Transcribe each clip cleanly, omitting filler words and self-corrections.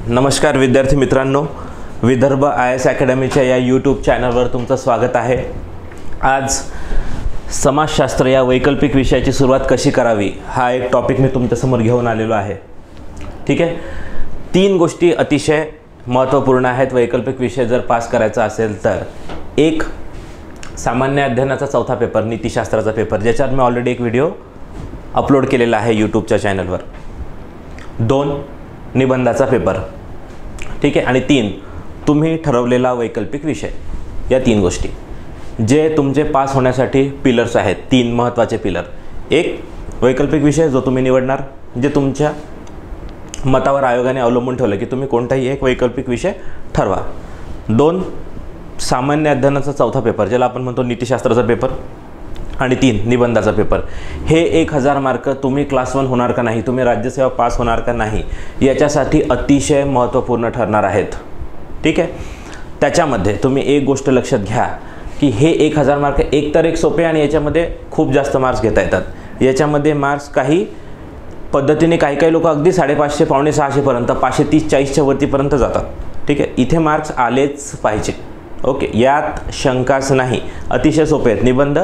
नमस्कार विद्यार्थी मित्रांनो, विदर्भ IAS अकॅडमीच्या या यूट्यूब चॅनलवर तुमचं स्वागत आहे। आज समाजशास्त्र या वैकल्पिक विषयाची सुरुवात कशी करावी हा एक टॉपिक मी तुमच्यासमोर घेऊन आलेलो आहे। ठीक आहे, 3 गोष्टी अतिशय महत्त्वपूर्ण आहेत वैकल्पिक विषय जर पास करायचा असेल तर। एक, सामान्य अध्ययनाचा चौथा पेपर, नीतिशास्त्राचा पेपर, ज्याच्यावर मी ऑलरेडी एक व्हिडिओ अपलोड केलेला आहे यूट्यूबच्या चॅनलवर। 2, निबंधाचा पेपर। ठीक आहे, आणि 3, तुम्ही ठरवलेला वैकल्पिक विषय। या 3 गोष्टी जे तुमचे पास होण्यासाठी पिलर्स आहेत, 3 महत्त्वाचे पिलर। एक, वैकल्पिक विषय जो तुम्ही निवडणार, जे तुमच्या मतावर आयोगाने अवलंबून ठेवलं की तुम्ही कोणताही एक वैकल्पिक विषय ठरवा। 2, सामान्य अध्ययनाचा चौथा पेपर, ज्याला आपण म्हणतो नीतिशास्त्राचा पेपर। आणि 3, निबंधाचा पेपर। हे 1000 मार्क तुम्ही क्लास 1 होणार का नाही, तुम्ही राज्यसेवा पास होणार का नाही, याच्यासाठी अतिशय महत्त्वपूर्ण ठरणार आहेत। ठीक आहे, त्याच्यामध्ये तुम्ही एक गोष्ट लक्षात घ्या की हे 1000 मार्क एकतर एक सोपे आणि याच्यामध्ये खूप जास्त मार्क्स घेता येतात। याच्यामध्ये मार्क्स काही पद्धतीने काही लोक अगदी 550 पावणे 600 पर्यंत 530-40च्या वरतीपर्यंत जातात। ठीक आहे, इथे मार्क्स आलेच पाहिजे। ओके, यात शंकाच नाही, अतिशय सोपे आहेत। निबंध,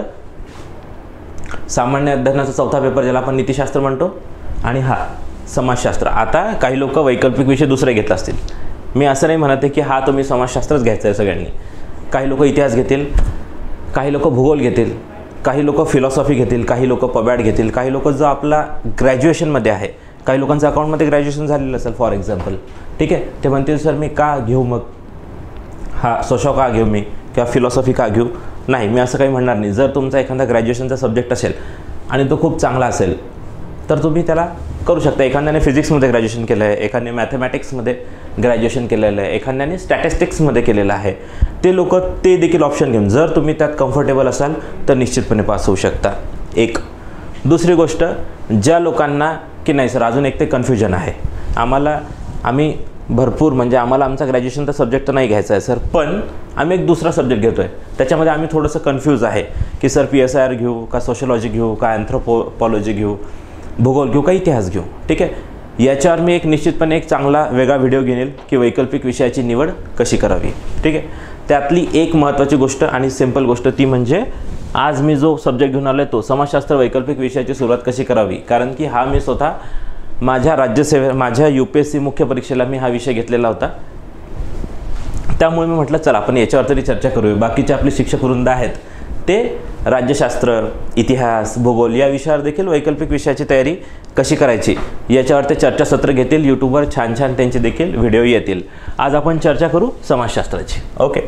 सामान्य अध्ययनाचा चौथा पेपर ज्याला आपण नीतिशास्त्र म्हणतो, आणि हा समाजशास्त्र। आता काही लोक वैकल्पिक विषय दुसरे घेत असतील, मी असं नाही म्हणत आहे की हा तुम्ही समाजशास्त्रच घ्यायचं आहे सगळ्यांनी। काही लोक इतिहास घेतील, काही लोक भूगोल घेतील, काही लोक फिलॉसॉफी घेतील, काही लोक पबॅड घेतील, काही लोक जो आपला ग्रॅज्युएशनमध्ये आहे, काही लोकांचं अकाउंटमध्ये ग्रॅज्युएशन झालेलं असेल फॉर एक्झाम्पल। ठीक आहे, ते म्हणतील सर मी का घेऊ, मग हा सोशो का घेऊ मी, किंवा फिलॉसॉफी का घेऊ। नाही, मी असं काही म्हणणार नाही। जर तुमचा एखादा ग्रॅज्युएशनचा सब्जेक्ट असेल आणि तो खूप चांगला असेल तर तुम्ही त्याला करू शकता। एखाद्याने फिजिक्समध्ये ग्रॅज्युएशन केलं आहे, एखाद्याने मॅथमॅटिक्समध्ये ग्रॅज्युएशन केलेलं आहे, एखाद्याने स्टॅटिस्टिक्समध्ये केलेलं आहे, ते लोक ते देखील ऑप्शन घेऊन जर तुम्ही त्यात कम्फर्टेबल असाल तर निश्चितपणे पास होऊ शकता। एक, दुसरी गोष्ट, ज्या लोकांना की नाही सर अजून एक ते कन्फ्युजन आहे, आम्ही भरपूर म्हणजे आम्हाला आमचा ग्रॅज्युएशनचा सब्जेक्ट नाही घ्यायचा आहे सर, पण आम्ही एक दुसरा सब्जेक्ट घेतो आहे, त्याच्यामध्ये आम्ही थोडंसं कन्फ्यूज आहे की सर PSIR घेऊ का, सोशलॉजी घेऊ का, अँथ्रोपोलॉजी घेऊ, भूगोल घेऊ का, इतिहास घेऊ। ठीक आहे, याच्यावर मी निश्चितपणे एक चांगला वेगळा व्हिडिओ घेईन की वैकल्पिक विषयाची निवड कशी करावी। ठीक आहे, त्यातली एक महत्त्वाची गोष्ट आणि सिंपल गोष्ट ती म्हणजे आज मी जो सब्जेक्ट घेऊन आलो आहे तो समाजशास्त्र वैकल्पिक विषयाची सुरुवात कशी करावी। कारण की हा मी स्वतः माझ्या UPSC मुख्य परीक्षेला मी हा विषय घेतलेला होता, त्यामुळे मी म्हटलं चला आपण याच्यावर तरी चर्चा करूया। बाकीचे आपले शिक्षक वृंद आहेत ते राज्यशास्त्र, इतिहास, भूगोल या विषयावर देखील वैकल्पिक विषयाची तयारी कशी करायची याच्यावर ते चर्चासत्र घेतील यूट्यूबवर, छान त्यांचे देखील व्हिडिओ येतील। आज आपण चर्चा करू समाजशास्त्राची। ओके,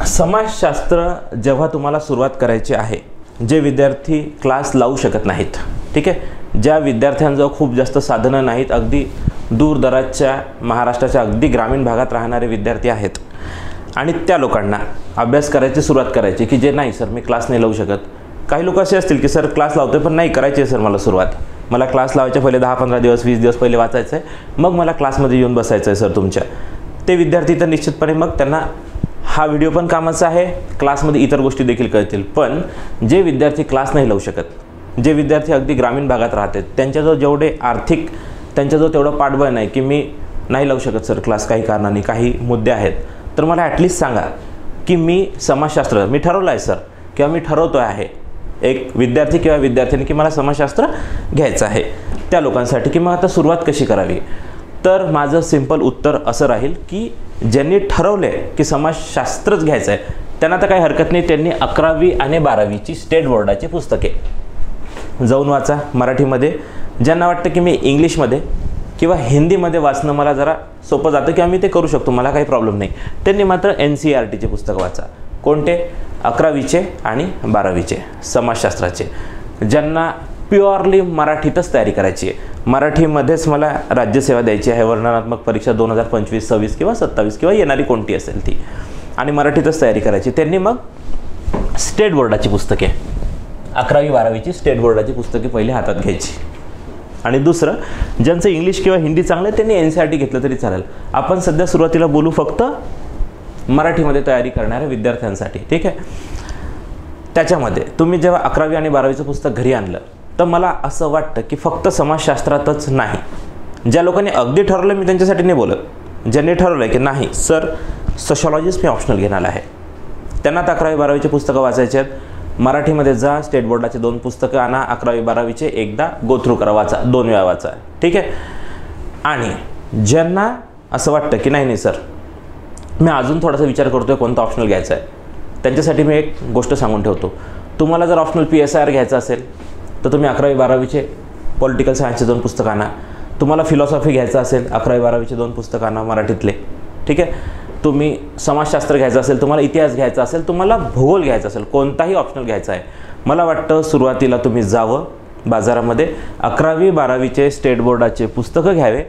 समाजशास्त्र जेव्हा तुम्हाला सुरुवात करायची आहे, जे विद्यार्थी क्लास लावू शकत नाहीत, ठीक आहे, ज्या विद्यार्थ्यांजवळ खूप जास्त साधनं नाहीत, अगदी दूरदराजच्या महाराष्ट्राच्या अगदी ग्रामीण भागात राहणारे विद्यार्थी आहेत, आणि त्या लोकांना अभ्यास करायची सुरुवात करायची की जे नाही सर मी क्लास नाही लावू शकत। काही लोक असे असतील की सर क्लास लावतोय पण नाही करायची आहे सर मला सुरुवात, मला क्लास लावायच्या पहिले 10-15 दिवस 20 दिवस पहिले वाचायचं आहे, मग मला क्लासमध्ये येऊन बसायचं आहे सर तुमच्या। ते विद्यार्थी तर निश्चितपणे मग त्यांना हा व्हिडिओ पण कामाचा आहे, क्लासमध्ये इतर गोष्टी देखील कळतील। पण जे विद्यार्थी क्लास नाही लावू शकत, जे विद्यार्थी अगदी ग्रामीण भागात राहतात, त्यांच्याजवळ जेवढे आर्थिक त्यांच्याजवळ तेवढं पाठबळ नाही की मी नाही लावू शकत सर क्लास काही कारणाने, काही मुद्दे आहेत, तर मला ॲटलिस्ट सांगा की मी समाजशास्त्र मी ठरवलं आहे सर, किंवा मी ठरवतो आहे एक विद्यार्थी किंवा विद्यार्थिनी की मला समाजशास्त्र घ्यायचं आहे, त्या लोकांसाठी की मग आता सुरुवात कशी करावी। तर माझं सिंपल उत्तर असं राहील की ज्यांनी ठरवले की समाजशास्त्रच घ्यायचं आहे त्यांना तर काही हरकत नाही, त्यांनी 11वी आणि 12वीची स्टेट बोर्डाची पुस्तके जाऊन वाचा मराठीमध्ये। ज्यांना वाटतं की मी इंग्लिशमध्ये किंवा हिंदीमध्ये वाचणं मला जरा सोपं जातं किंवा मी ते करू शकतो, मला काही प्रॉब्लेम नाही, त्यांनी मात्र NCERTचे पुस्तक वाचा। कोणते? 11वीचे आणि 12वीचे समाजशास्त्राचे। ज्यांना प्युअरली मराठीतच तयारी करायची आहे, मराठीमध्येच मला राज्यसेवा द्यायची आहे, वर्णनात्मक परीक्षा 2025, 26 किंवा 27 किंवा येणारी कोणती असेल ती, आणि मराठीतच तयारी करायची, त्यांनी मग स्टेट बोर्डाची पुस्तके 11वी 12वीची स्टेट बोर्डाची पुस्तके पहिले हातात घ्यायची। आणि दुसरं, ज्यांचं इंग्लिश किंवा हिंदी चांगलं आहे त्यांनी NCERT घेतलं तरी चालेल। आपण सध्या सुरुवातीला बोलू फक्त मराठीमध्ये तयारी करणाऱ्या विद्यार्थ्यांसाठी। ठीक आहे, त्याच्यामध्ये तुम्ही जेव्हा 11वी आणि 12वीचं पुस्तक घरी आणलं तर मला असं वाटतं की फक्त समाजशास्त्रातच नाही ज्या लोकांनी अगदी ठरवलं मी त्यांच्यासाठी नाही बोलत, ज्यांनी ठरवलं की नाही सर सोशॉलॉजीच मी ऑप्शनल घेणार आहे, त्यांना 11वी 12वीचे पुस्तकं वाचायचे आहेत, मराठीमध्ये जा, स्टेट बोर्डाचे 2 पुस्तकं आणा, 11वी 12वीचे एकदा गो थ्रू करा, वाचा, 2 वेळा वाचा, ठीक आहे. आणि ज्यांना असं वाटतं की नाही सर मी अजून थोडासा विचार करतोय कोणता ऑप्शनल घ्यायचा आहे, त्यांच्यासाठी मी एक गोष्ट सांगून ठेवतो. तुम्हाला जर ऑप्शनल PSIR घ्यायचं असेल तर तुम्ही 11वी 12वीचे पॉलिटिकल सायन्सचे 2 पुस्तकं आणा. तुम्हाला फिलॉसॉफी घ्यायचं असेल 11वी 12वीचे 2 पुस्तकं आणा मराठीतले, ठीक आहे. तुम्ही समाजशास्त्र घ्यायचं असेल, तुम्हाला इतिहास घ्यायचा असेल, तुम्हाला भूगोल घ्यायचा असेल, कोणताही ऑप्शनल घ्यायचा आहे, मला वाटतं सुरुवातीला तुम्ही जावं बाजारामध्ये, 11वी 12वीचे स्टेट बोर्डाचे पुस्तकं घ्यावे.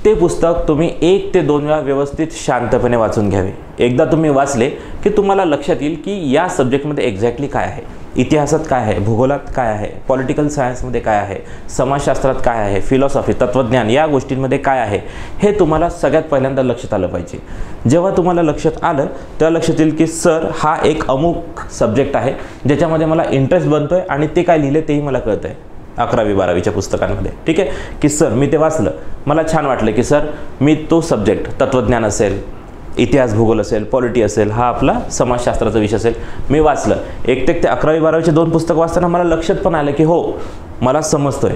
ते पुस्तक तुम्ही 1 ते 2 वेळा व्यवस्थित शांतपणे वाचून घ्यावे. एकदा तुम्ही वाचले की तुम्हाला लक्षात येईल की या सब्जेक्टमध्ये एक्झॅक्टली काय आहे, इतिहासात काय आहे, भूगोलात काय आहे, पॉलिटिकल सायन्समध्ये काय आहे, समाजशास्त्रात काय आहे, फिलॉसॉफी, तत्त्वज्ञान या गोष्टींमध्ये काय आहे, हे तुम्हाला सगळ्यात पहिल्यांदा लक्षात आलं पाहिजे. जेव्हा तुम्हाला लक्षात आलं तेव्हा लक्षात येईल की सर हा एक अमुक सब्जेक्ट आहे ज्याच्यामध्ये मला इंटरेस्ट बनतोय आणि ते काय लिहिले तेही मला कळतं आहे 11वी 12वीच्या पुस्तकांमध्ये, ठीक आहे. की सर मी ते वाचलं, मला छान वाटलं की सर मी तो सब्जेक्ट, तत्त्वज्ञान असेल, इतिहास भूगोल असेल, पॉलिटी असेल, हा आपला समाजशास्त्राचा विषय असेल, मी वाचलं. एक ते 11वी 12वीचे 2 पुस्तकं वाचताना मला लक्षात पण आलं की हो मला समजतोय,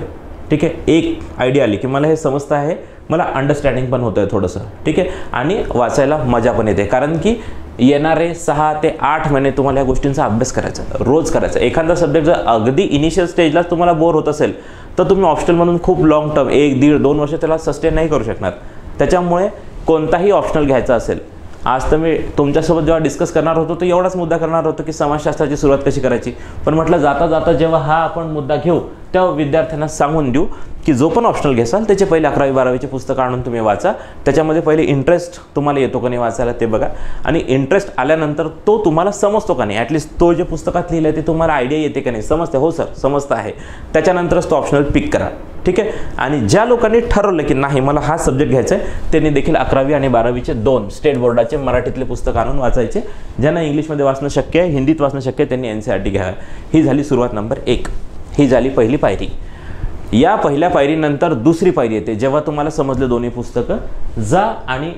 ठीक आहे. एक आयडिया आली की मला हे समजतं आहे, मला अंडरस्टँडिंग पण होतं आहे थोडंसं, ठीक आहे. आणि वाचायला मजा पण येते, कारण की येणारे 6 ते 8 महिने तुम्हाला या गोष्टींचा अभ्यास करायचा, रोज करायचा. एखादा सब्जेक्ट जर अगदी इनिशियल स्टेजलाच तुम्हाला बोर होत असेल तर तुम्ही ऑप्शनल म्हणून खूप लॉंग टर्म 1, 1.5, 2 वर्ष त्याला सस्टेन नाही करू शकणार. त्याच्यामुळे कोणताही ऑप्शनल घ्यायचा असेल, आज तर मी तुमच्यासोबत जेव्हा डिस्कस करणार होतो तर एवढाच मुद्दा करणार होतो की समाजशास्त्राची सुरुवात कशी करायची, पण म्हटलं जाता जाता जेव्हा हा आपण मुद्दा घेऊ तेव्हा विद्यार्थ्यांना सांगून देऊ की जो पण ऑप्शनल घ्याल त्याचे पहिले 11वी 12वीचे पुस्तकं आणून तुम्ही वाचा. त्याच्यामध्ये पहिले इंटरेस्ट तुम्हाला येतो का नाही वाचायला ते बघा, आणि इंटरेस्ट आल्यानंतर तो तुम्हाला समजतो का नाही, ॲटलिस्ट तो जे पुस्तकात लिहिलं आहे ते तुम्हाला आयडिया येते का नाही, समजते, हो सर समजतं आहे, त्याच्यानंतरच तो ऑप्शनल पिक करा, ठीक आहे. आणि ज्या लोकांनी ठरवलं की नाही मला हा सब्जेक्ट घ्यायचा आहे त्यांनी देखील 11वी आणि 12वीचे 2 स्टेट बोर्डाचे मराठीतले पुस्तक आणून वाचायचे. ज्यांना इंग्लिशमध्ये वाचणं शक्य आहे, हिंदीत वाचणं शक्य आहे त्यांनी NCERT घ्यावं. ही झाली सुरुवात नंबर 1, ही झाली पहिली पायरी. या पहिल्या पायरीनंतर दुसरी पायरी येते. जेव्हा तुम्हाला समजले दोन्ही पुस्तकं, जा आणि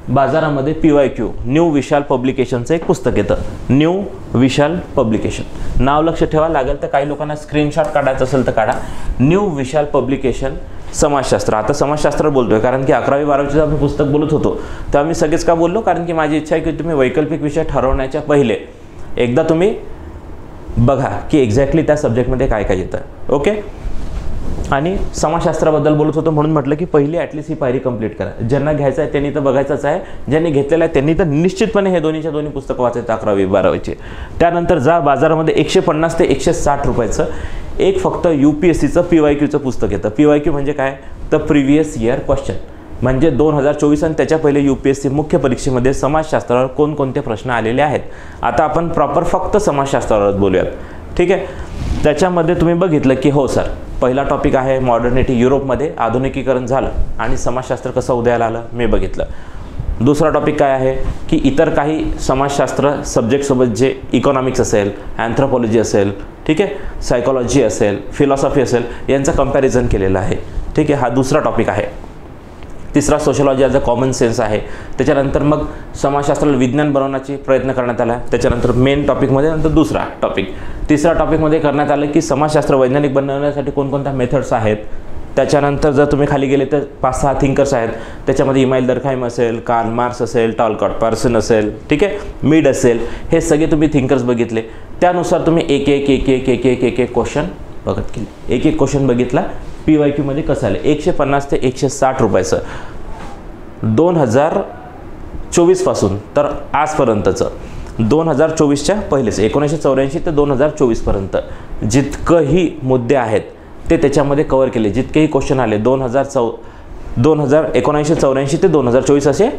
बाजारामध्ये PYQ न्यू विशाल पब्लिकेशनचं एक पुस्तक येतं, न्यू विशाल पब्लिकेशन, नाव लक्ष ठेवा लागेल तर काही लोकांना स्क्रीनशॉट काढायचं असेल तर काढा. न्यू विशाल पब्लिकेशन समाजशास्त्र. आता समाजशास्त्र बोलतोय कारण की 11वी 12वीचं जेव्हा मी पुस्तक बोलत होतो तेव्हा मी सगळेच का बोललो, कारण की माझी इच्छा आहे की तुम्ही वैकल्पिक विषय ठरवण्याच्या पहिले एकदा तुम्ही बघा की एक्झॅक्टली त्या सब्जेक्टमध्ये काय काय येतं, ओके. आणि समाजशास्त्राबद्दल बोलत होतो म्हणून म्हटलं की पहिली ॲटलिस्ट ही पायरी कंप्लीट करा. ज्यांना घ्यायचं आहे त्यांनी तर बघायचंच आहे, ज्यांनी घेतलेलं आहे त्यांनी तर निश्चितपणे हे दोन्ही पुस्तकं वाचायचं 11वी 12वीचे. त्यानंतर जा बाजारामध्ये 150 ते 160 रुपयाचं एक फक्त UPSCचं PYQचं पुस्तक येतं. PYQ म्हणजे काय, तर प्रिव्हियस इयर क्वेश्चन, म्हणजे 2024 आणि त्याच्या पहिले UPSC मुख्य परीक्षेमध्ये समाजशास्त्रावर कोणकोणते प्रश्न आलेले आहेत. आता आपण प्रॉपर फक्त समाजशास्त्रावर बोलूयात, ठीक आहे. त्याच्यामध्ये तुम्ही बघितलं की हो सर पहिला टॉपिक आहे मॉडर्निटी, युरोपमध्ये आधुनिकीकरण झालं आणि समाजशास्त्र कसं उदयाला आलं मी बघितलं. दुसरा टॉपिक काय आहे की इतर काही समाजशास्त्र सब्जेक्टसोबत जे इकॉनॉमिक्स असेल, अँथ्रोपॉलॉजी असेल, ठीक आहे, सायकॉलॉजी असेल, फिलॉसॉफी असेल, यांचं कंपॅरिझन केलेलं आहे, ठीक आहे. हा दुसरा टॉपिक आहे. तिसरा sociology as a common sense आहे. त्याच्यानंतर मग समाजशास्त्राला विज्ञान बनवण्याची प्रयत्न करण्यात आला. त्याच्यानंतर मेन टॉपिकमध्ये नंतर दुसरा टॉपिक, तिसरा टॉपिकमध्ये करण्यात आलं की समाजशास्त्र वैज्ञानिक बनवण्यासाठी कोणकोणत्या मेथड्स आहेत. त्याच्यानंतर जर तुम्ही खाली गेले तर 5-6 थिंकर्स आहेत. त्याच्यामध्ये इमाईल दर्खाइम असेल, कार्ल मार्क्स असेल, टॉलकॉट पार्सन असेल, ठीक आहे, मीड असेल, हे सगळे तुम्ही थिंकर्स बघितले. त्यानुसार तुम्ही एक क्वेश्चन बघत केले, एक क्वेश्चन बघितला. PYQ मध्ये कसं आलं 150 ते 160 रुपयाचं 2024 पासून तर आजपर्यंतचं, 2024च्या पहिलेच 1984 ते 2024 पर्यंत जितकंही मुद्दे आहेत ते त्याच्यामध्ये कव्हर केले. जितकेही क्वेश्चन आले 1984 ते 2024 असे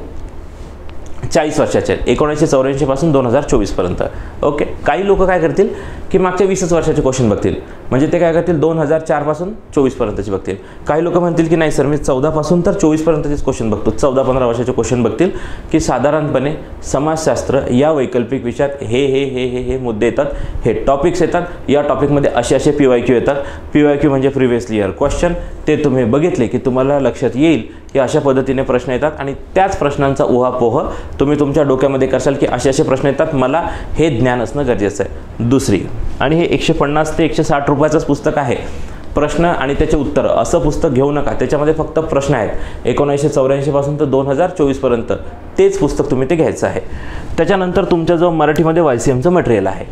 40 वर्षाचे, 1984 पासून 2024 पर्यंत, ओके. काही लोक काय करतील की मागच्या 20 वर्षाचे क्वेश्चन बघतील, म्हणजे ते काय करतील 2004 पासून 24 पर्यंतचे बघतील. काही लोक म्हणतील की नाही सर मी 14 पासून तर 24 पर्यंतचेच क्वेश्चन बघतो, 14-15 वर्षाचे क्वेश्चन बघतील. की साधारणपणे समाजशास्त्र या वैकल्पिक विषयात हे मुद्दे येतात, हे टॉपिक्स येतात. या टॉपिकमध्ये असे PYQ येतात. PYQ म्हणजे प्रिव्हियसली इयर क्वेश्चन, ते तुम्ही बघितले की तुम्हाला लक्षात येईल की अशा पद्धतीने प्रश्न येतात आणि त्याच प्रश्नांचा उहापोह तुम्ही तुमच्या डोक्यामध्ये करसाल की असे असे प्रश्न येतात, मला हे ज्ञान असणं गरजेचं आहे. दुसरी, आणि हे 150 ते 160 रुपयाचंच पुस्तक आहे. प्रश्न आणि त्याचे उत्तर असं पुस्तक घेऊ नका, त्याच्यामध्ये फक्त प्रश्न आहेत. 1984 पासून तर 2024 पर्यंत तेच पुस्तक तुम्ही ते घ्यायचं आहे. त्याच्यानंतर तुमच्याजवळ मराठीमध्ये YCMचं मटेरियल आहे.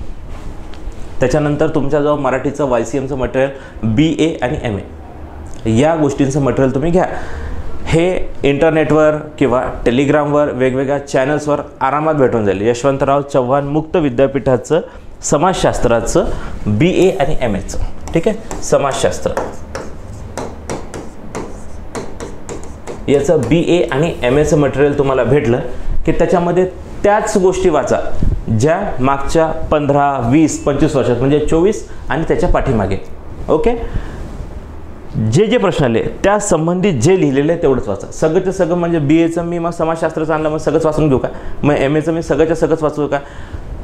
त्याच्यानंतर तुमच्याजवळ मराठीचं YCMचं मटेरियल BA आणि MA या गोष्टींचं मटेरियल तुम्ही घ्या. हे इंटरनेटवर किंवा टेलिग्रामवर वेगवेगळ्या चॅनल्सवर आरामात भेटून जाईल. यशवंतराव चव्हाण मुक्त विद्यापीठाचं समाजशास्त्राचं BA आणि MAचं, ठीक आहे, समाजशास्त्र याचं BA आणि MAचं मटेरियल तुम्हाला भेटलं की त्याच्यामध्ये त्याच गोष्टी वाचा ज्या मागच्या 15, 20, 25 वर्षात म्हणजे 24 आणि त्याच्या पाठीमागे. ओके, जे जे प्रश्न आले त्या संबंधित जे लिहिलेलं आहे तेवढंच वाचा. सगळंचं सगळं म्हणजे BAचं मी मग समाजशास्त्राचं आणलं मग सगळंच वाचून घेऊ का, मग MAचं मी सगळंच्या सगळंच वाचू का?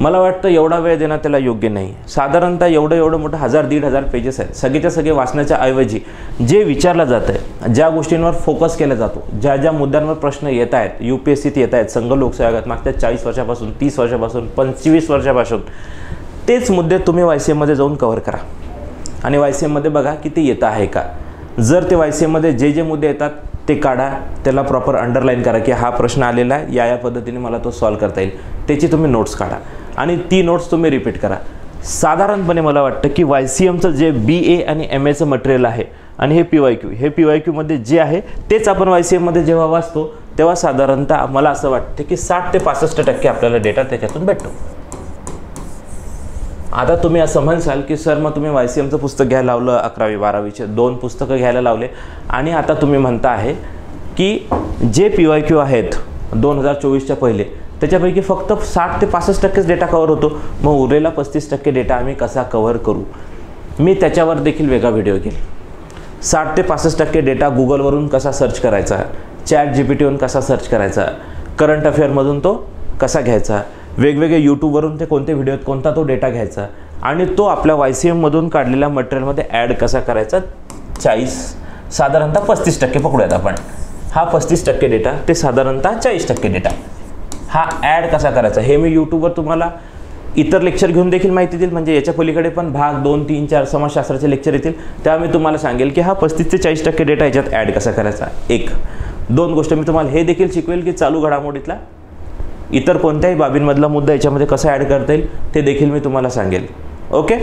मला वाटतं एवढा वेळ देणं त्याला योग्य नाही. साधारणतः एवढं मोठं 1000-1500 पेजेस आहेत. सगळेच्या सगळे वाचण्याच्या ऐवजी जे विचारलं जातं आहे, ज्या गोष्टींवर फोकस केला जातो, ज्या ज्या मुद्द्यांवर प्रश्न येत आहेत, UPSCत येत आहेत, संघ लोकसेवा आयोगात मागच्या 40 वर्षापासून, 30 वर्षापासून, 25 वर्षापासून, तेच मुद्दे तुम्ही YCMमध्ये जाऊन कव्हर करा आणि YCMमध्ये बघा की ते येतं आहे का. जर ते YCMमध्ये जे जे मुद्दे येतात ते काढा, त्याला प्रॉपर अंडरलाईन करा की हा प्रश्न आलेला आहे, या पद्धतीने मला तो सॉल्व करता येईल. त्याची तुम्ही नोट्स काढा आणि ती नोट्स तुम्ही रिपीट करा. साधारणपणे मला वाटतं की YCMचं जे BA आणि MAचं मटेरियल आहे आणि हे PYQ जे आहे तेच आपण YCMमध्ये जेव्हा वाचतो तेव्हा साधारणतः मला असं वाटतं की 60 ते 65% आपल्याला डेटा त्याच्यातून भेटतो. आता तुम्ही असं म्हणसाल की सर मग तुम्ही YCMचं पुस्तक घ्यायला लावलं, 11वी 12वीचे 2 पुस्तकं घ्यायला लावले आणि आता तुम्ही म्हणता आहे की जे PYQ आहेत 2024च्या पहिले त्याच्यापैकी फक्त 60 ते 65% डेटा कव्हर होतो, मग उरलेला 35% डेटा आम्ही कसा कव्हर करू. मी त्याच्यावर देखील वेगळा व्हिडिओ घेईल. 60 ते 65% डेटा गुगलवरून कसा सर्च करायचा, ChatGPTवरून कसा सर्च करायचा, करंट अफेअरमधून तो कसा घ्यायचा, वेगवेगळे यूट्यूबवरून ते कोणते व्हिडिओ कोणता तो डेटा घ्यायचा आणि तो आपल्या YCMमधून काढलेल्या मटेरियलमध्ये ॲड कसा करायचा. 40 साधारणतः 35% पकडूयात आपण. हा 35% डेटा ते साधारणतः 40% डेटा हा ॲड कसा करायचा हे मी यूट्यूबवर तुम्हाला इतर लेक्चर घेऊन देखील माहिती देईल. म्हणजे याच्या पलीकडे पण भाग 2, 3, 4 समाजशास्त्राचे लेक्चर येतील, तेव्हा मी तुम्हाला सांगेल की हा 35 ते 40% डेटा याच्यात ॲड कसा करायचा. 1-2 गोष्ट मी तुम्हाला हे देखील शिकवेल की चालू घडामोडीतला इतर कोणत्याही बाबींमधला मुद्दा याच्यामध्ये कसा ॲड करता येईल ते देखील मी तुम्हाला सांगेल. ओके,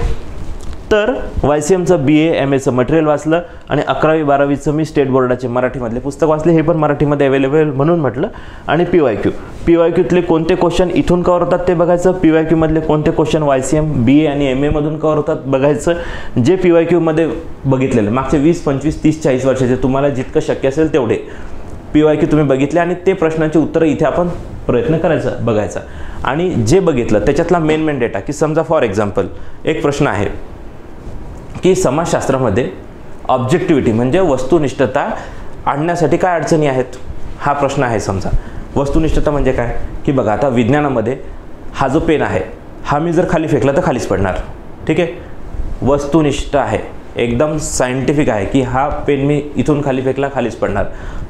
तर YCMचं BA MAचं मटेरियल वाचलं आणि 11वी 12वीचं मी स्टेट बोर्डाचे मराठीमधले पुस्तक वाचले, हे पण मराठीमध्ये अवेलेबल म्हणून म्हटलं. आणि PYQतले कोणते क्वेश्चन इथून कव्हर होतात ते बघायचं, PYQमधले कोणते क्वेश्चन YCM BA आणि MA मधून कव्हर होतात बघायचं. जे PYQमध्ये बघितलेलं मागचे 20, 25, 30, 40 वर्षाचे तुम्हाला जितकं शक्य असेल तेवढे PYQ तुम्ही बघितले आणि ते प्रश्नांची उत्तरं इथे आपण प्रयत्न करायचा बघायचा. आणि जे बघितलं त्याच्यातला मेन डेटा की समजा फॉर एक्झाम्पल एक प्रश्न आहे की समाजशास्त्रामध्ये ऑब्जेक्टिव्हिटी म्हणजे वस्तुनिष्ठता आणण्यासाठी काय अडचणी आहेत, हा प्रश्न आहे. समजा वस्तुनिष्ठता म्हणजे काय की बघा आता विज्ञानामध्ये हा जो पेन आहे हा मी जर खाली फेकला तर खालीच पडणार, ठीक आहे. वस्तुनिष्ठ आहे, एकदम सायंटिफिक आहे की हा पेन मी इथून खाली फेकला खालीच पडणार.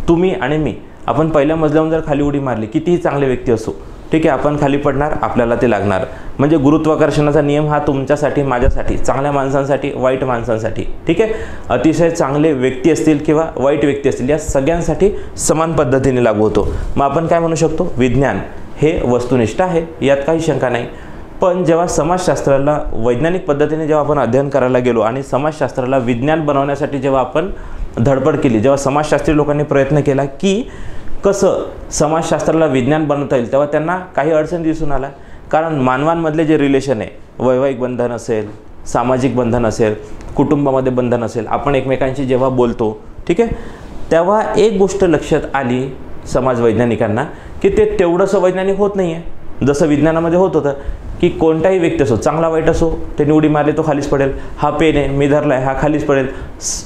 तुम्ही आणि मी आपण पहिल्या मजल्यावरून जर खाली उडी मारली कितीही चांगले व्यक्ती असो, ठीक आहे, आपण खाली पडणार, आपल्याला ते लागणार. म्हणजे गुरुत्वाकर्षणाचा नियम हा तुमच्यासाठी, माझ्यासाठी, चांगल्या माणसांसाठी, वाईट माणसांसाठी, ठीक आहे, अतिशय चांगले व्यक्ती असतील किंवा वाईट व्यक्ती असतील या सगळ्यांसाठी समान पद्धतीने लागू होतो. मग आपण काय म्हणू शकतो, विज्ञान हे वस्तुनिष्ठ आहे, यात काही शंका नाही. पण जेव्हा समाजशास्त्राला वैज्ञानिक पद्धतीने जेव्हा आपण अध्ययन करायला गेलो आणि समाजशास्त्राला विज्ञान बनवण्यासाठी जेव्हा आपण धडपड केली, जेव्हा समाजशास्त्री लोकांनी प्रयत्न केला की कसं समाजशास्त्राला विज्ञान बनवता येईल, तेव्हा त्यांना काही अडचण दिसून आला. कारण मानवांमधले जे रिलेशन आहे, वैवाहिक बंधन असेल, सामाजिक बंधन असेल, कुटुंबामध्ये बंधन असेल, आपण एकमेकांशी जेव्हा बोलतो, ठीक आहे, तेव्हा एक गोष्ट लक्षात आली समाज वैज्ञानिकांना की ते तेवढंसं वैज्ञानिक होत नाही आहे जसं विज्ञानामध्ये होत होतं. की कोणताही व्यक्ती असो, चांगला वाईट असो, त्याने उडी मारली तो खालीच पडेल, हा पेन आहे मी धरला आहे हा खालीच पडेल.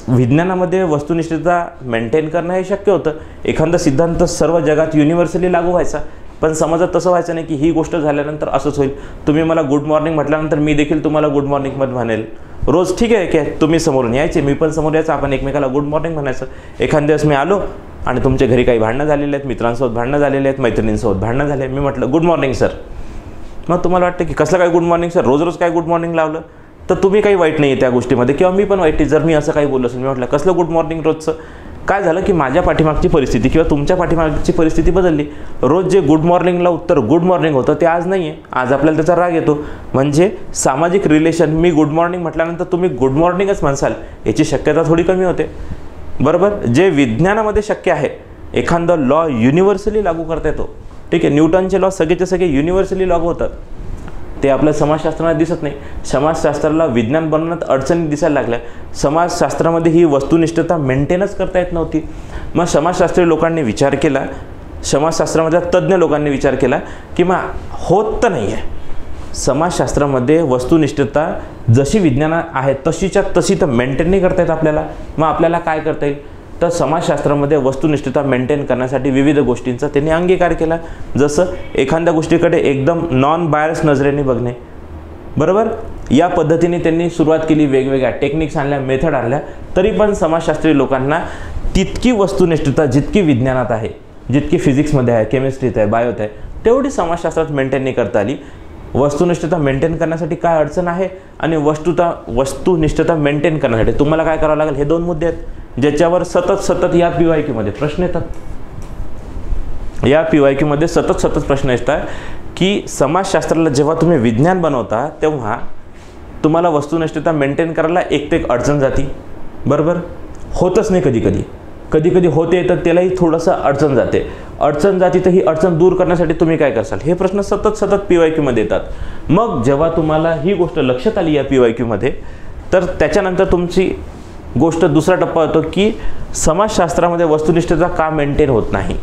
विज्ञानामध्ये वस्तुनिष्ठता मेंटेन करणं हे शक्य होतं. एखादा सिद्धांत सर्व जगात युनिव्हर्सली लागू व्हायचा, पण समाजात तसं व्हायचं नाही की ही गोष्ट झाल्यानंतर असंच होईल. तुम्ही मला गुड मॉर्निंग म्हटल्यानंतर मी देखील तुम्हाला गुड मॉर्निंग म्हणेल. रोज ठीक आहे की तुम्ही समोरून यायचे, मी पण समोर यायचं, आपण एकमेकाला गुड मॉर्निंग म्हणायचं. एखाद दिवस मी आलो आणि तुमच्या घरी काही भांडणं झालेले आहेत, मित्रांसोबत भांडणं झालेले आहेत, मैत्रिणींसोबत भांडणं झाले, मी म्हटलं गुड मॉर्निंग सर. मग तुम्हाला वाटतं की कसलं काय गुड मॉर्निंग सर, रोज रोज काय गुड मॉर्निंग लावलं, तर तुम्ही काही वाईट नाही आहे त्या गोष्टीमध्ये, किंवा मी पण वाईट आहे जर मी असं काही बोललो असेल. मी म्हटलं कसलं गुड मॉर्निंग रोजचं. काय झालं की माझ्या पाठीमागची परिस्थिती किंवा तुमच्या पाठीमागची परिस्थिती बदलली. रोज जे गुड मॉर्निंगला उत्तर गुड मॉर्निंग होतं ते आज नाही आहे, आज आपल्याला त्याचा राग येतो. म्हणजे सामाजिक रिलेशन, मी गुड मॉर्निंग म्हटल्यानंतर तुम्ही गुड मॉर्निंगच म्हणसाल याची शक्यता थोडी कमी होते, बरोबर. जे विज्ञानामध्ये शक्य आहे, एखादा लॉ युनिव्हर्सली लागू करता येतो, ठीक आहे, न्यूटनचे लॉ सगळेचे सगळे युनिव्हर्सली लागू होतात, ते आपल्या समाजशास्त्राला दिसत नाही. समाजशास्त्राला विज्ञान बनवण्यात अडचणी दिसायला लागल्या. समाजशास्त्रामध्ये ही वस्तुनिष्ठता मेंटेनच करता येत नव्हती. मग समाजशास्त्रीय लोकांनी विचार केला, समाजशास्त्रामधल्या तज्ज्ञ लोकांनी विचार केला की मग होत तर नाही आहे समाजशास्त्रामध्ये वस्तुनिष्ठता जशी विज्ञानात आहे तशीच्या तशी तर मेंटेन नाही करता येत आपल्याला. मग आपल्याला काय करता येईल, तर समाजशास्त्रामध्ये वस्तुनिष्ठता मेंटेन करण्यासाठी विविध गोष्टींचा त्यांनी अंगीकार केला. जसं एखाद्या गोष्टीकडे एकदम नॉन बायस नजरेने बघणे, बरोबर. या पद्धतीने त्यांनी सुरुवात केली, वेगवेगळ्या टेक्निक्स आणल्या, मेथड आणल्या. तरी पण समाजशास्त्रीय लोकांना तितकी वस्तुनिष्ठता जितकी विज्ञानात आहे, जितकी फिजिक्समध्ये आहे, केमिस्ट्रीत आहे, बायोत आहे, तेवढी समाजशास्त्रात मेंटेन नाही करता आली. वस्तुनिष्ठता मेंटेन करण्यासाठी काय अडचण आहे आणि वस्तुनिष्ठता मेंटेन करण्यासाठी तुम्हाला काय करावं लागेल, हे दोन मुद्दे आहेत ज्याच्यावर सतत या PYQमध्ये प्रश्न येतात. या PYQमध्ये सतत प्रश्न येतात की समाजशास्त्राला जेव्हा तुम्ही विज्ञान बनवता तेव्हा तुम्हाला वस्तुनिष्ठता मेंटेन करायला एक ते एक अडचण जाती, बरोबर. होतच नाही, कधी होते तर त्यालाही थोडंसं अडचण जाते. तर ही अडचण दूर करण्यासाठी तुम्ही काय करसाल, हे प्रश्न सतत PYQमध्ये येतात. मग जेव्हा तुम्हाला ही गोष्ट लक्षात आली या PYQमध्ये, तर त्याच्यानंतर तुमची गोष्ट दुसरा टप्पा होतो की समाजशास्त्रामध्ये वस्तुनिष्ठता का मेंटेन होत नाही,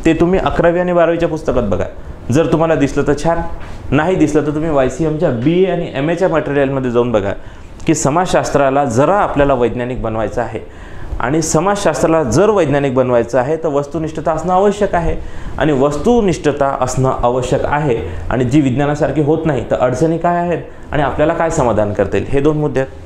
ते तुम्ही 11वी आणि 12वीच्या पुस्तकात बघा. जर तुम्हाला दिसलं तर छान, नाही दिसलं तर तुम्ही YCMच्या BA आणि MAच्या मटेरियलमध्ये जाऊन बघा की समाजशास्त्राला जरा आपल्याला वैज्ञानिक बनवायचं आहे आणि समाजशास्त्राला जर वैज्ञानिक बनवायचं आहे तर वस्तुनिष्ठता असणं आवश्यक आहे. आणि वस्तुनिष्ठता असणं आवश्यक आहे आणि जी विज्ञानासारखी होत नाही, तर अडचणी काय आहेत आणि आपल्याला काय समाधान करता येईल, हे दोन मुद्दे आहेत.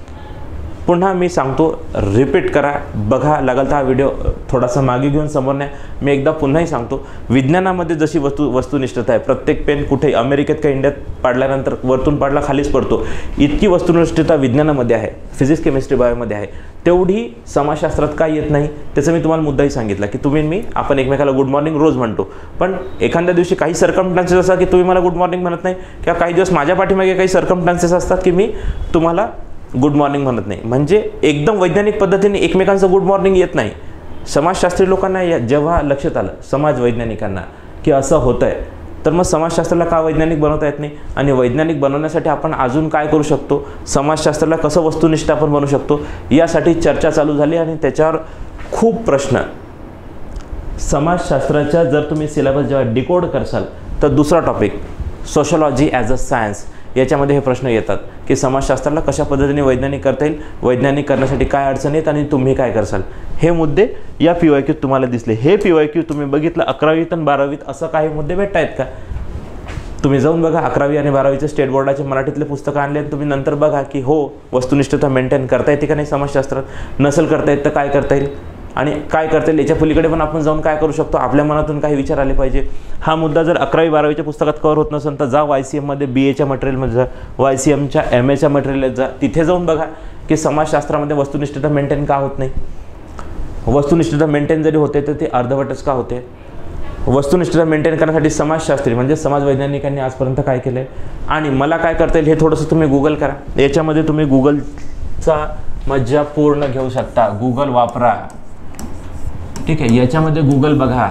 पुन्हा मी सांगतो, रिपीट करा, बघा, लागल तर हा व्हिडिओ थोडासा मागे घेऊन समोर न्या. मी एकदा पुन्हाही सांगतो, विज्ञानामध्ये जशी वस्तुनिष्ठता आहे, प्रत्येक पेन कुठे अमेरिकेत का इंडियात पाडल्यानंतर वरतून पाडला खालीच पडतो, इतकी वस्तुनिष्ठता विज्ञानामध्ये आहे, फिजिक्स, केमिस्ट्री, बायोमध्ये आहे, तेवढी समाजशास्त्रात काय येत नाही. त्याचा मी तुम्हाला मुद्दाही सांगितला की आपण एकमेकाला गुड मॉर्निंग रोज म्हणतो, पण एखाद्या दिवशी काही सर्कमस्टान्सेस असतात की तुम्ही मला गुड मॉर्निंग म्हणत नाही, किंवा काही दिवस माझ्या पाठीमागे काही सर्कमस्टान्सेस असतात की मी तुम्हाला गुड मॉर्निंग म्हणत नाही. म्हणजे एकदम वैज्ञानिक पद्धतीने एकमेकांचं गुड मॉर्निंग येत नाही. समाजशास्त्रीय लोकांना जेव्हा लक्षात आलं, समाज वैज्ञानिकांना, की असं होतं आहे, तर मग समाजशास्त्राला का वैज्ञानिक बनवता येत नाही आणि वैज्ञानिक बनवण्यासाठी आपण अजून काय करू शकतो, समाजशास्त्राला कसं वस्तुनिष्ठ आपण बनवू शकतो, यासाठी चर्चा चालू झाली. आणि त्याच्यावर खूप प्रश्न, समाजशास्त्राच्या जर तुम्ही सिलेबस जेव्हा डिकोड करसाल तर दुसरा topic sociology as a science, याच्यामध्ये हे प्रश्न येतात की समाजशास्त्राला कशा पद्धतीने वैज्ञानिक करता येईल, वैज्ञानिक करण्यासाठी काय अडचणी आहेत आणि तुम्ही काय करसाल, हे मुद्दे या PYQत तुम्हाला दिसले. हे PYQ तुम्ही बघितलं 11वीत आणि 12वीत असं काही मुद्दे भेटत आहेत का, तुम्ही जाऊन बघा. 11वी आणि 12वीचे स्टेट बोर्डाचे मराठीतले पुस्तकं आणले, तुम्ही नंतर बघा की हो वस्तुनिष्ठता मेंटेन करता येते का नाही समाजशास्त्रात, नसेल करता येत तर काय करता येईल आणि काय करता येईल, याच्या पलीकडे पण आपण जाऊन काय करू शकतो, आपल्या मनातून काही विचार आले पाहिजे. हा मुद्दा जर 11वी 12वीच्या पुस्तकात कव्हर होत नसेल तर जा YCMमध्ये BAच्या मटेरियलमध्ये जा, YCMच्या MAच्या मटेरियलमध्ये जा, तिथे जाऊन बघा की समाजशास्त्रामध्ये वस्तुनिष्ठता मेंटेन का होत नाही. वस्तुनिष्ठता मेंटेन जरी होते तर ते अर्धवटच का होते. वस्तुनिष्ठता मेंटेन करण्यासाठी समाजशास्त्री म्हणजे समाज वैज्ञानिकांनी आजपर्यंत काय केलं आहे आणि मला काय करता येईल, हे थोडंसं तुम्ही गुगल करा. याच्यामध्ये तुम्ही गुगलचा मज्जा पूर्ण घेऊ शकता, गुगल वापरा, ठीक आहे. याच्यामध्ये गुगल बघा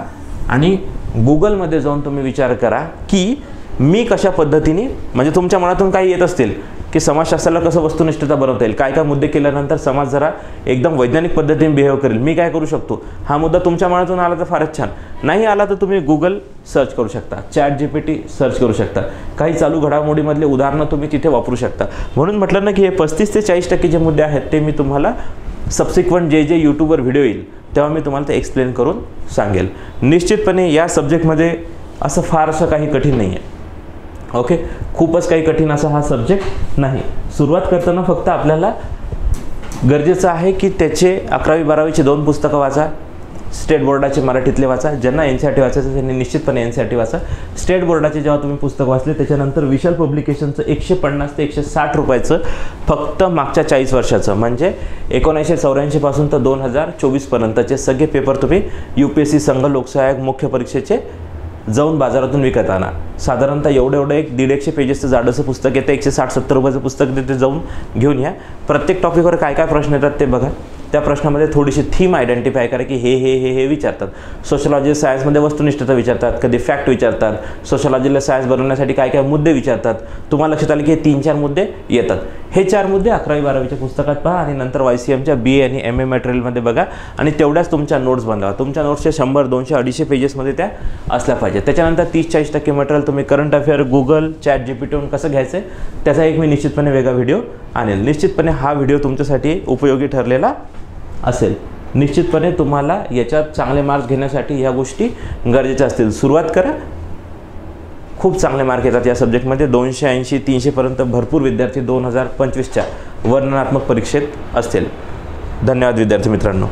आणि गुगलमध्ये जाऊन तुम्ही विचार करा की मी कशा पद्धतीने, म्हणजे तुमच्या मनातून काही येत असतील की समाजशास्त्राला कसं वस्तुनिष्ठता बनवता येईल, काय काय मुद्दे केल्यानंतर समाज जरा एकदम वैज्ञानिक पद्धतीने बिहेव करेल, मी काय करू शकतो. हा मुद्दा तुमच्या मनातून आला तर फारच छान, नाही आला तर तुम्ही गुगल सर्च करू शकता, ChatGPT सर्च करू शकता, काही चालू घडामोडीमधले उदाहरणं तुम्ही तिथे वापरू शकता. म्हणून म्हटलं ना की हे 35 ते 40% जे मुद्दे आहेत ते मी तुम्हाला सबसिक्वेंट जे यूट्यूबवर व्हिडिओ येईल तेव्हा मी तुम्हाला ते एक्सप्लेन करून सांगेल. निश्चितपणे या सब्जेक्टमध्ये असं फारसं काही कठीण नाही आहे, ओके, खूपच काही कठीण असा हा सब्जेक्ट नाही. सुरुवात करताना फक्त आपल्याला गरजेचं आहे की त्याचे 11वी 12वीचे 2 पुस्तकं वाचा, स्टेट बोर्डाचे मराठीतले वाचा. ज्यांना NCERT वाचायचं त्यांनी निश्चितपणे NCERT वाचा. स्टेट बोर्डाचे जेव्हा तुम्ही पुस्तक वाचले त्याच्यानंतर विशाल पब्लिकेशनचं 150 ते 160 रुपयाचं फक्त मागच्या 40 वर्षाचं म्हणजे 1984 पासून तर 2024 पर्यंतचे सगळे पेपर तुम्ही UPSC संघ लोकसहाय्यक मुख्य परीक्षेचे जाऊन बाजारातून विकत आणा. साधारणतः एवढं एक 150 पेजेसचं जाडंसं पुस्तक येतं, 160-70 रुपयाचं पुस्तक तिथे जाऊन घेऊन या. प्रत्येक टॉपिकवर काय काय प्रश्न येतात ते बघा. त्या प्रश्नामध्ये थोडीशी थीम आयडेंटिफाय करा की हे विचारतात. सोशलॉजी सायन्समध्ये वस्तुनिष्ठता विचारतात, कधी फॅक्ट विचारतात. सोशलॉजीला सायन्स बनवण्यासाठी काय काय मुद्दे विचारतात. तुम्हाला लक्षात आले की हे 3-4 मुद्दे येतात. हे 4 मुद्दे 11वी 12वीच्या पुस्तकात पहा आणि नंतर YCMच्या BA आणि MA मटेरियलमध्ये बघा आणि तेवढ्याच तुमच्या नोट्स बनवा. तुमच्या नोट्सच्या 100, 200, 250 पेजेसमध्ये त्या असल्या पाहिजे. त्याच्यानंतर 30-40% मटेरियल तुम्ही करंट अफेअर, गुगल, ChatGPTवरून कसं घ्यायचं त्याचा एक मी निश्चितपणे वेगळा व्हिडिओ आणेल. निश्चितपणे हा व्हिडिओ तुमच्यासाठी उपयोगी ठरलेला असेल. निश्चितपणे तुम्हाला याच्यात चांगले मार्क्स घेण्यासाठी ह्या गोष्टी गरजेच्या असतील. सुरुवात करा. खूप चांगले मार्क येतात या सब्जेक्टमध्ये. 280-300 पर्यंत भरपूर विद्यार्थी 2025च्या वर्णनात्मक परीक्षेत असतील. धन्यवाद विद्यार्थी मित्रांनो.